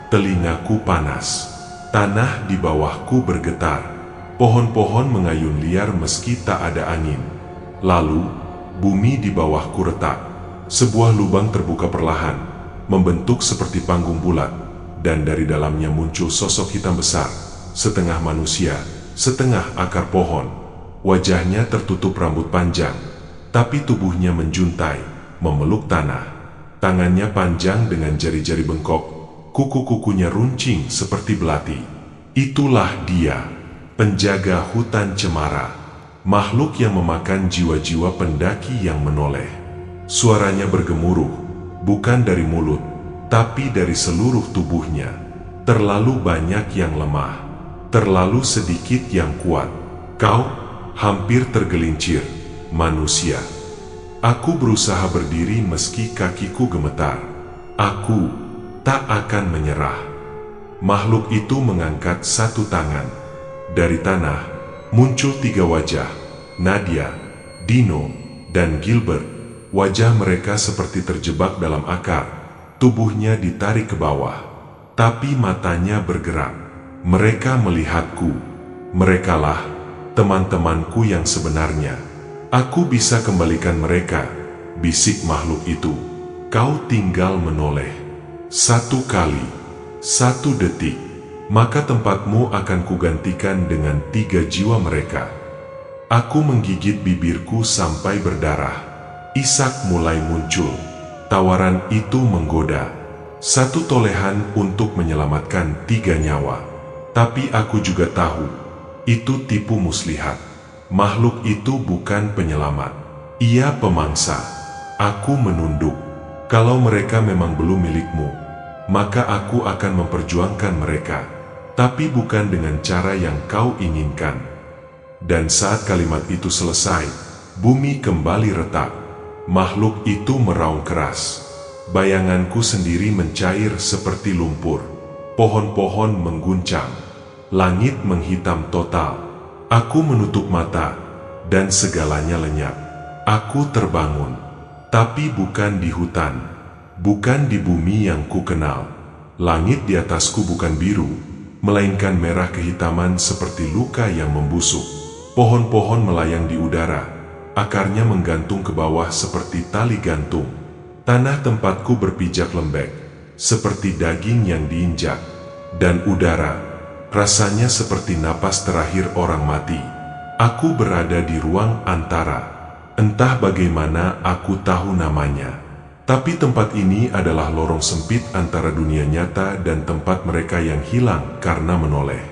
Telingaku panas. Tanah di bawahku bergetar. Pohon-pohon mengayun liar meski tak ada angin. Lalu, bumi di bawahku retak. Sebuah lubang terbuka perlahan, membentuk seperti panggung bulat, dan dari dalamnya muncul sosok hitam besar, setengah manusia, setengah akar pohon. Wajahnya tertutup rambut panjang, tapi tubuhnya menjuntai, memeluk tanah. Tangannya panjang dengan jari-jari bengkok, kuku-kukunya runcing seperti belati. Itulah dia, penjaga hutan cemara, makhluk yang memakan jiwa-jiwa pendaki yang menoleh. Suaranya bergemuruh, bukan dari mulut, tapi dari seluruh tubuhnya. Terlalu banyak yang lemah, terlalu sedikit yang kuat. Kau hampir tergelincir, manusia. Aku berusaha berdiri meski kakiku gemetar. Aku tak akan menyerah. Makhluk itu mengangkat satu tangan. Dari tanah muncul tiga wajah, Nadia, Dino, dan Gilbert. Wajah mereka seperti terjebak dalam akar. Tubuhnya ditarik ke bawah, tapi matanya bergerak. Mereka melihatku. Merekalah teman-temanku yang sebenarnya. Aku bisa kembalikan mereka, bisik makhluk itu. Kau tinggal menoleh. Satu kali, satu detik, maka tempatmu akan kugantikan dengan 3 jiwa mereka. Aku menggigit bibirku sampai berdarah. Ishak mulai muncul. Tawaran itu menggoda. Satu tolehan untuk menyelamatkan 3 nyawa. Tapi aku juga tahu, itu tipu muslihat. Makhluk itu bukan penyelamat. Ia pemangsa. Aku menunduk. Kalau mereka memang belum milikmu, maka aku akan memperjuangkan mereka. Tapi bukan dengan cara yang kau inginkan. Dan saat kalimat itu selesai, bumi kembali retak. Makhluk itu meraung keras. Bayanganku sendiri mencair seperti lumpur. Pohon-pohon mengguncang. Langit menghitam total. Aku menutup mata, dan segalanya lenyap. Aku terbangun, tapi bukan di hutan, bukan di bumi yang ku kenal. Langit di atasku bukan biru, melainkan merah kehitaman seperti luka yang membusuk. Pohon-pohon melayang di udara, akarnya menggantung ke bawah seperti tali gantung. Tanah tempatku berpijak lembek, seperti daging yang diinjak, dan udara rasanya seperti napas terakhir orang mati. Aku berada di ruang antara. Entah bagaimana aku tahu namanya. Tapi tempat ini adalah lorong sempit antara dunia nyata dan tempat mereka yang hilang karena menoleh.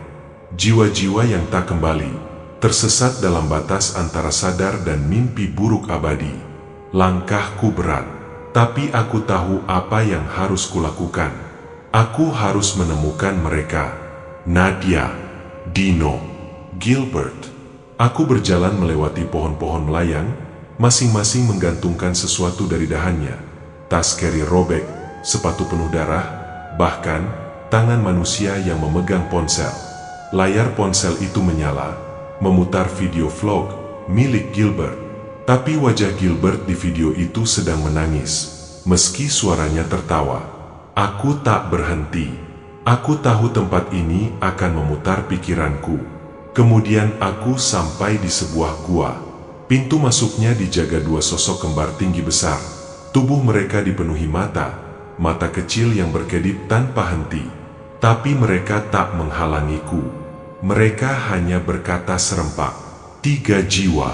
Jiwa-jiwa yang tak kembali, tersesat dalam batas antara sadar dan mimpi buruk abadi. Langkahku berat, tapi aku tahu apa yang harus kulakukan. Aku harus menemukan mereka. Nadia, Dino, Gilbert. Aku berjalan melewati pohon-pohon melayang, masing-masing menggantungkan sesuatu dari dahannya. Tas carrier robek, sepatu penuh darah, bahkan tangan manusia yang memegang ponsel. Layar ponsel itu menyala, memutar video vlog milik Gilbert. Tapi wajah Gilbert di video itu sedang menangis, meski suaranya tertawa. Aku tak berhenti. Aku tahu tempat ini akan memutar pikiranku. Kemudian aku sampai di sebuah gua. Pintu masuknya dijaga dua sosok kembar tinggi besar. Tubuh mereka dipenuhi mata kecil yang berkedip tanpa henti. Tapi mereka tak menghalangiku. Mereka hanya berkata serempak, 3 jiwa,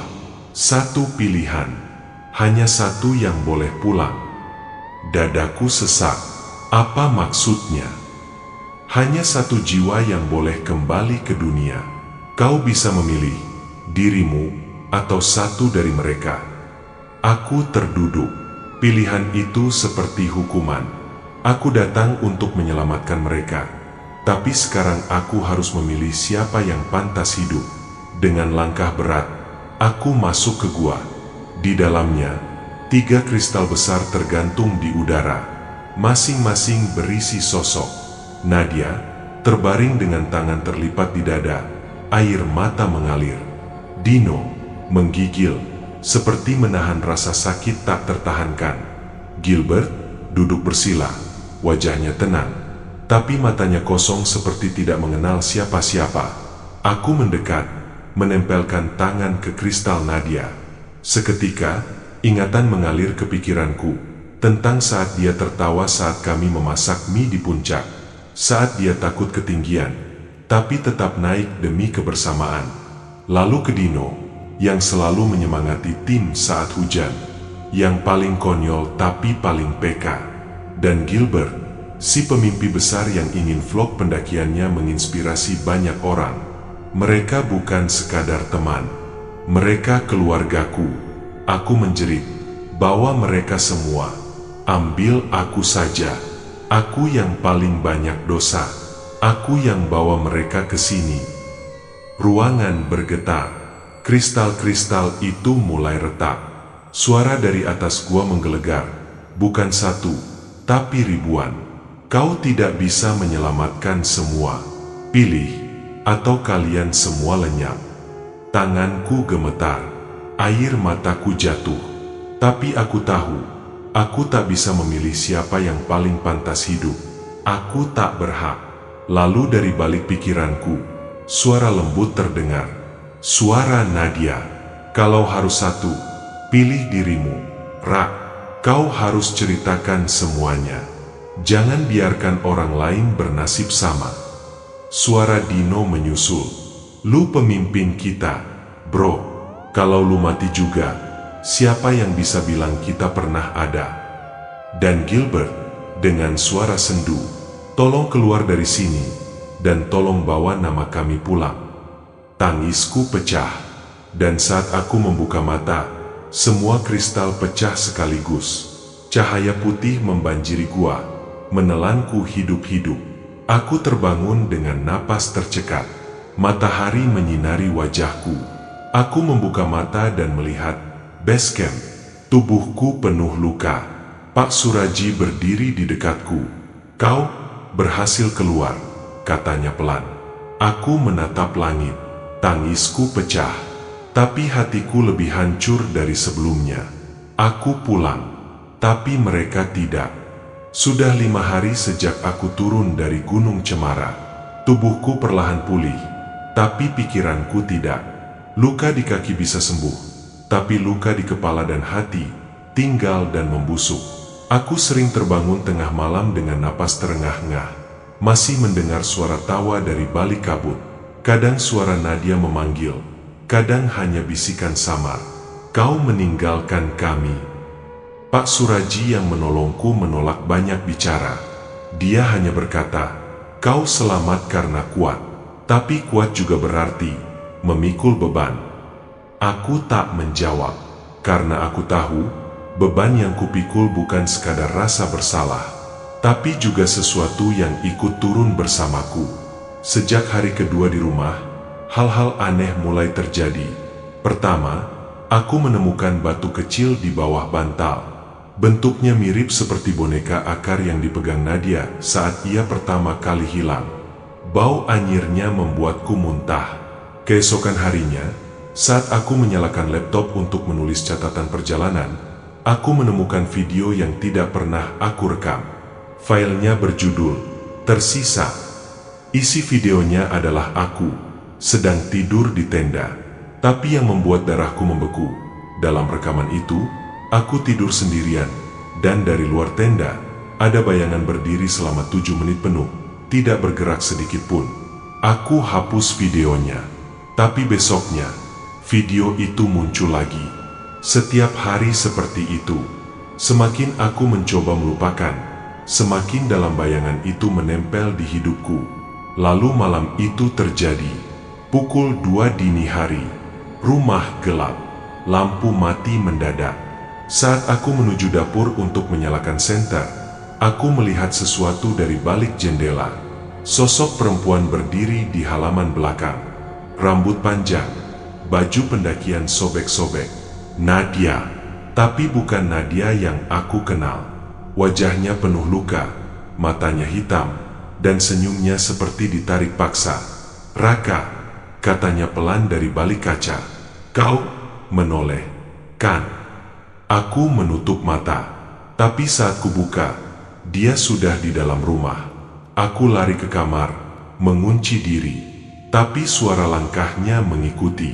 1 pilihan, hanya 1 yang boleh pulang. Dadaku sesak. Apa maksudnya? Hanya 1 jiwa yang boleh kembali ke dunia. Kau bisa memilih dirimu atau 1 dari mereka. Aku terduduk. Pilihan itu seperti hukuman. Aku datang untuk menyelamatkan mereka. Tapi sekarang aku harus memilih siapa yang pantas hidup. Dengan langkah berat, aku masuk ke gua. Di dalamnya, 3 kristal besar tergantung di udara. Masing-masing berisi sosok. Nadia terbaring dengan tangan terlipat di dada, air mata mengalir. Dino menggigil, seperti menahan rasa sakit tak tertahankan. Gilbert duduk bersila, wajahnya tenang, tapi matanya kosong seperti tidak mengenal siapa-siapa. Aku mendekat, menempelkan tangan ke kristal Nadia. Seketika, ingatan mengalir ke pikiranku tentang saat dia tertawa saat kami memasak mie di puncak, saat dia takut ketinggian, tapi tetap naik demi kebersamaan. Lalu ke Dino, yang selalu menyemangati tim saat hujan, yang paling konyol tapi paling peka, dan Gilbert, si pemimpi besar yang ingin vlog pendakiannya menginspirasi banyak orang. Mereka bukan sekadar teman, mereka keluargaku. Aku menjerit, bawa mereka semua. Ambil aku saja. Aku yang paling banyak dosa. Aku yang bawa mereka ke sini. Ruangan bergetar. Kristal-kristal itu mulai retak. Suara dari atas gua menggelegar. Bukan 1, tapi ribuan. Kau tidak bisa menyelamatkan semua. Pilih, atau kalian semua lenyap. Tanganku gemetar. Air mataku jatuh. Tapi aku tahu, aku tak bisa memilih siapa yang paling pantas hidup. Aku tak berhak. Lalu dari balik pikiranku, suara lembut terdengar. Suara Nadia. Kalau harus 1, pilih dirimu. Rak, kau harus ceritakan semuanya. Jangan biarkan orang lain bernasib sama. Suara Dino menyusul. Lu pemimpin kita, bro. Kalau lu mati juga, siapa yang bisa bilang kita pernah ada? Dan Gilbert, dengan suara sendu, tolong keluar dari sini, dan tolong bawa nama kami pulang. Tangisku pecah, dan saat aku membuka mata, semua kristal pecah sekaligus. Cahaya putih membanjiri gua, menelanku hidup-hidup. Aku terbangun dengan napas tercekat. Matahari menyinari wajahku. Aku membuka mata dan melihat base camp. Tubuhku penuh luka. Pak Suraji berdiri di dekatku. Kau berhasil keluar, katanya pelan. Aku menatap langit. Tangisku pecah, tapi hatiku lebih hancur dari sebelumnya. Aku pulang, tapi mereka tidak. Sudah 5 hari sejak aku turun dari Gunung Cemara. Tubuhku perlahan pulih, tapi pikiranku tidak. Luka di kaki bisa sembuh, tapi luka di kepala dan hati tinggal dan membusuk. Aku sering terbangun tengah malam dengan napas terengah-engah, masih mendengar suara tawa dari balik kabut. Kadang suara Nadia memanggil, kadang hanya bisikan samar. Kau meninggalkan kami. Pak Suraji yang menolongku menolak banyak bicara. Dia hanya berkata, kau selamat karena kuat, tapi kuat juga berarti memikul beban. Aku tak menjawab, karena aku tahu, beban yang kupikul bukan sekadar rasa bersalah, tapi juga sesuatu yang ikut turun bersamaku. Sejak hari kedua di rumah, hal-hal aneh mulai terjadi. Pertama, aku menemukan batu kecil di bawah bantal. Bentuknya mirip seperti boneka akar yang dipegang Nadia saat ia pertama kali hilang. Bau anyirnya membuatku muntah. Keesokan harinya, saat aku menyalakan laptop untuk menulis catatan perjalanan, aku menemukan video yang tidak pernah aku rekam. Filenya berjudul "Tersisa". Isi videonya adalah aku sedang tidur di tenda, tapi yang membuat darahku membeku. Dalam rekaman itu, aku tidur sendirian, dan dari luar tenda, ada bayangan berdiri selama 7 menit penuh, tidak bergerak sedikit pun. Aku hapus videonya, tapi besoknya, video itu muncul lagi. Setiap hari seperti itu. Semakin aku mencoba melupakan, semakin dalam bayangan itu menempel di hidupku. Lalu malam itu terjadi. Pukul 2 dini hari. Rumah gelap. Lampu mati mendadak. Saat aku menuju dapur untuk menyalakan senter, aku melihat sesuatu dari balik jendela. Sosok perempuan berdiri di halaman belakang. Rambut panjang, baju pendakian sobek-sobek. Nadia, tapi bukan Nadia yang aku kenal. Wajahnya penuh luka, matanya hitam, dan senyumnya seperti ditarik paksa. "Raka," katanya pelan dari balik kaca. "Kau menoleh, kan?" Aku menutup mata, tapi saat kubuka, dia sudah di dalam rumah. Aku lari ke kamar, mengunci diri, tapi suara langkahnya mengikuti.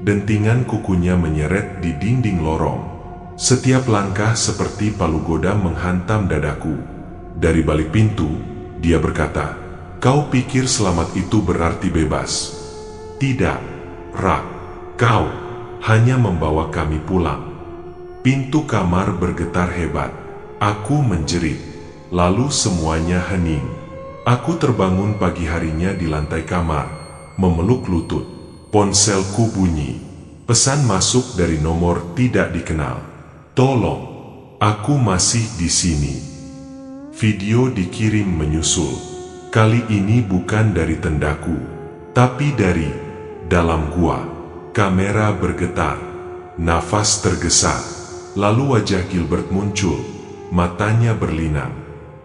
Dentingan kukunya menyeret di dinding lorong. Setiap langkah seperti palu godam menghantam dadaku. Dari balik pintu, dia berkata, "Kau pikir selamat itu berarti bebas? Tidak, Rak. Kau hanya membawa kami pulang." Pintu kamar bergetar hebat. Aku menjerit. Lalu semuanya hening. Aku terbangun pagi harinya di lantai kamar, memeluk lutut. Ponselku bunyi. Pesan masuk dari nomor tidak dikenal. "Tolong, aku masih di sini." Video dikirim menyusul. Kali ini bukan dari tendaku, tapi dari dalam gua. Kamera bergetar, nafas tergesa, lalu wajah Gilbert muncul, matanya berlinang.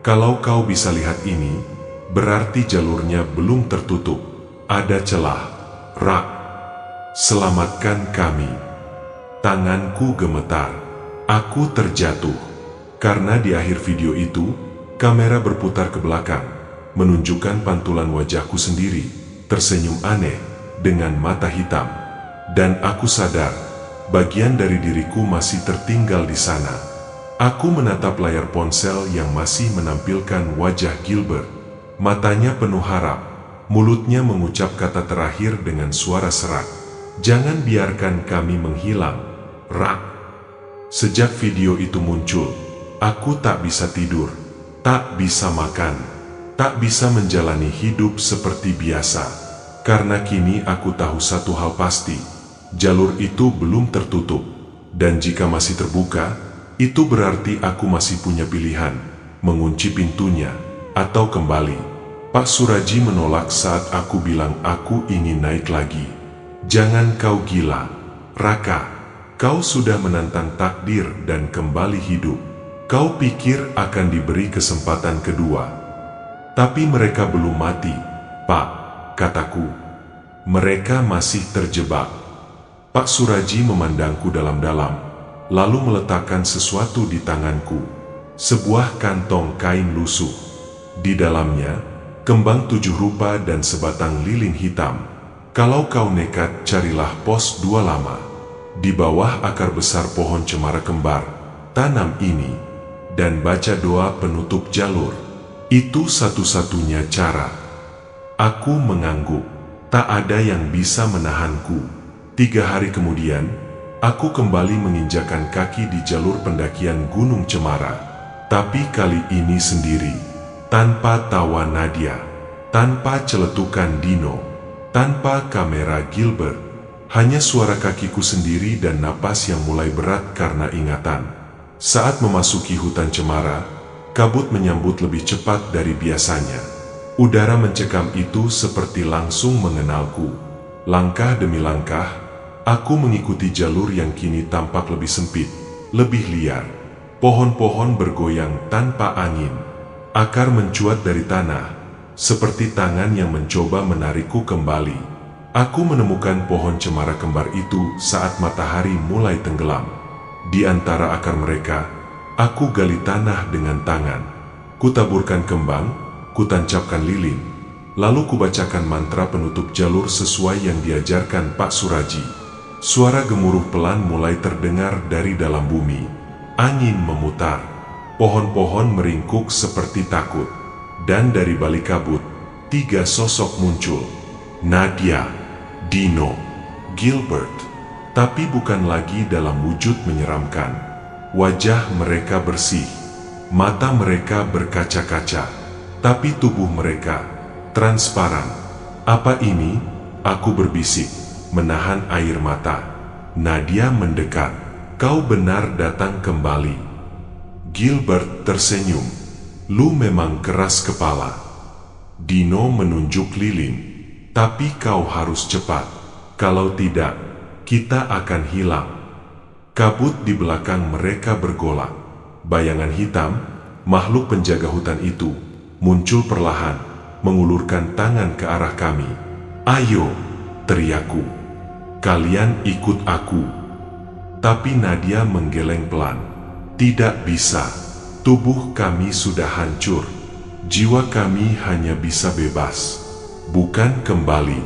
"Kalau kau bisa lihat ini, berarti jalurnya belum tertutup. Ada celah, Rak. Selamatkan kami." Tanganku gemetar. Aku terjatuh. Karena di akhir video itu, kamera berputar ke belakang, menunjukkan pantulan wajahku sendiri, tersenyum aneh, dengan mata hitam. Dan aku sadar, bagian dari diriku masih tertinggal di sana. Aku menatap layar ponsel yang masih menampilkan wajah Gilbert. Matanya penuh harap, mulutnya mengucap kata terakhir dengan suara serak. "Jangan biarkan kami menghilang, Rak." Sejak video itu muncul, aku tak bisa tidur, tak bisa makan, tak bisa menjalani hidup seperti biasa. Karena kini aku tahu satu hal pasti, jalur itu belum tertutup. Dan jika masih terbuka, itu berarti aku masih punya pilihan, mengunci pintunya, atau kembali. Pak Suraji menolak saat aku bilang aku ingin naik lagi. "Jangan, kau gila, Raka. Kau sudah menantang takdir dan kembali hidup. Kau pikir akan diberi kesempatan kedua. Tapi mereka belum mati, Pak," kataku. "Mereka masih terjebak." Pak Suraji memandangku dalam-dalam, lalu meletakkan sesuatu di tanganku. Sebuah kantong kain lusuh. Di dalamnya, kembang 7 rupa dan sebatang lilin hitam. "Kalau kau nekat, carilah pos 2 lama. Di bawah akar besar pohon cemara kembar, tanam ini, dan baca doa penutup jalur. Itu satu-satunya cara." Aku mengangguk. Tak ada yang bisa menahanku. 3 hari kemudian, aku kembali menginjakan kaki di jalur pendakian Gunung Cemara. Tapi kali ini sendiri, tanpa tawa Nadia, tanpa celetukan Dino, tanpa kamera Gilbert. Hanya suara kakiku sendiri dan napas yang mulai berat karena ingatan. Saat memasuki hutan cemara, kabut menyambut lebih cepat dari biasanya. Udara mencekam itu seperti langsung mengenalku. Langkah demi langkah, aku mengikuti jalur yang kini tampak lebih sempit, lebih liar. Pohon-pohon bergoyang tanpa angin. Akar mencuat dari tanah, seperti tangan yang mencoba menarikku kembali. Aku menemukan pohon cemara kembar itu saat matahari mulai tenggelam. Di antara akar mereka, aku gali tanah dengan tangan. Kutaburkan kembang, kutancapkan lilin, lalu kubacakan mantra penutup jalur sesuai yang diajarkan Pak Suraji. Suara gemuruh pelan mulai terdengar dari dalam bumi. Angin memutar, pohon-pohon meringkuk seperti takut. Dan dari balik kabut, 3 sosok muncul. Nadia, Dino, Gilbert. Tapi bukan lagi dalam wujud menyeramkan. Wajah mereka bersih, mata mereka berkaca-kaca, tapi tubuh mereka transparan. Apa ini? Aku berbisik, menahan air mata. Nadia mendekat. Kau benar datang kembali. Gilbert tersenyum. Lu memang keras kepala. Dino menunjuk lilin. Tapi kau harus cepat. Kalau tidak, kita akan hilang. Kabut di belakang mereka bergolak. Bayangan hitam, makhluk penjaga hutan itu, muncul perlahan, mengulurkan tangan ke arah kami. Ayo, teriakku. Kalian ikut aku. Tapi Nadia menggeleng pelan. Tidak bisa. Tubuh kami sudah hancur. Jiwa kami hanya bisa bebas, bukan kembali.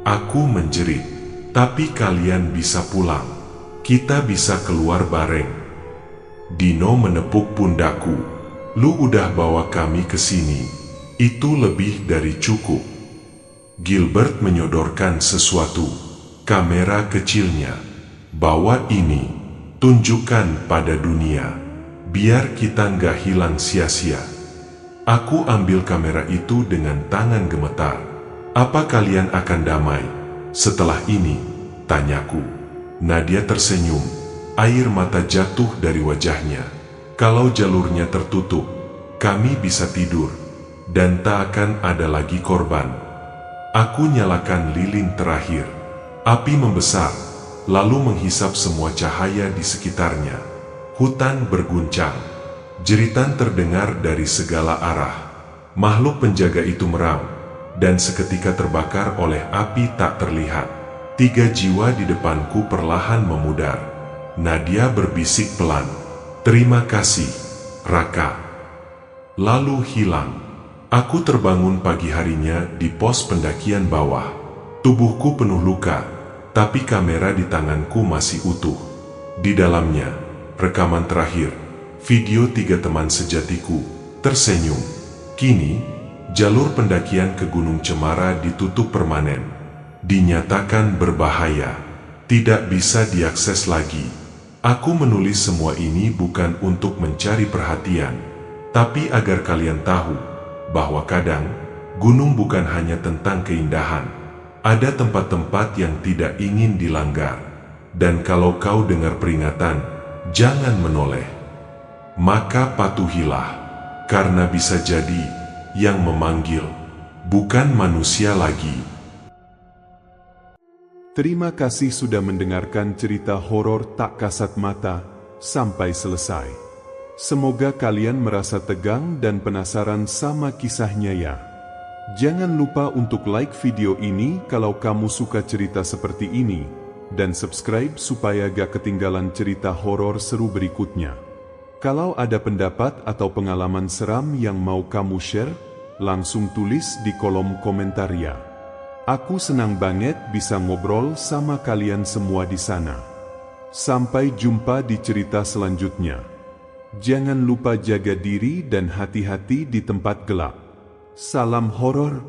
Aku menjerit. Tapi kalian bisa pulang. Kita bisa keluar bareng. Dino menepuk pundakku. Lu udah bawa kami ke sini. Itu lebih dari cukup. Gilbert menyodorkan sesuatu. Kamera kecilnya. Bawa ini. Tunjukkan pada dunia. Biar kita nggak hilang sia-sia. Aku ambil kamera itu dengan tangan gemetar. Apa kalian akan damai setelah ini? Tanyaku. Nadia tersenyum. Air mata jatuh dari wajahnya. Kalau jalurnya tertutup, kami bisa tidur, dan tak akan ada lagi korban. Aku nyalakan lilin terakhir. Api membesar, lalu menghisap semua cahaya di sekitarnya. Hutan berguncang. Jeritan terdengar dari segala arah. Makhluk penjaga itu meram, dan seketika terbakar oleh api tak terlihat. 3 jiwa di depanku perlahan memudar. Nadia berbisik pelan. Terima kasih, Raka. Lalu hilang. Aku terbangun pagi harinya di pos pendakian bawah. Tubuhku penuh luka, tapi kamera di tanganku masih utuh. Di dalamnya, rekaman terakhir, video 3 teman sejatiku, tersenyum. Kini, jalur pendakian ke Gunung Cemara ditutup permanen. Dinyatakan berbahaya. Tidak bisa diakses lagi. Aku menulis semua ini bukan untuk mencari perhatian, tapi agar kalian tahu bahwa kadang gunung bukan hanya tentang keindahan. Ada tempat-tempat yang tidak ingin dilanggar. Dan kalau kau dengar peringatan, jangan menoleh. Maka patuhilah, karena bisa jadi yang memanggil bukan manusia lagi. Terima kasih sudah mendengarkan cerita horor Tak Kasat Mata sampai selesai. Semoga kalian merasa tegang dan penasaran sama kisahnya ya. Jangan lupa untuk like video ini kalau kamu suka cerita seperti ini, dan subscribe supaya gak ketinggalan cerita horor seru berikutnya. Kalau ada pendapat atau pengalaman seram yang mau kamu share, langsung tulis di kolom komentar ya. Aku senang banget bisa ngobrol sama kalian semua di sana. Sampai jumpa di cerita selanjutnya. Jangan lupa jaga diri dan hati-hati di tempat gelap. Salam horor.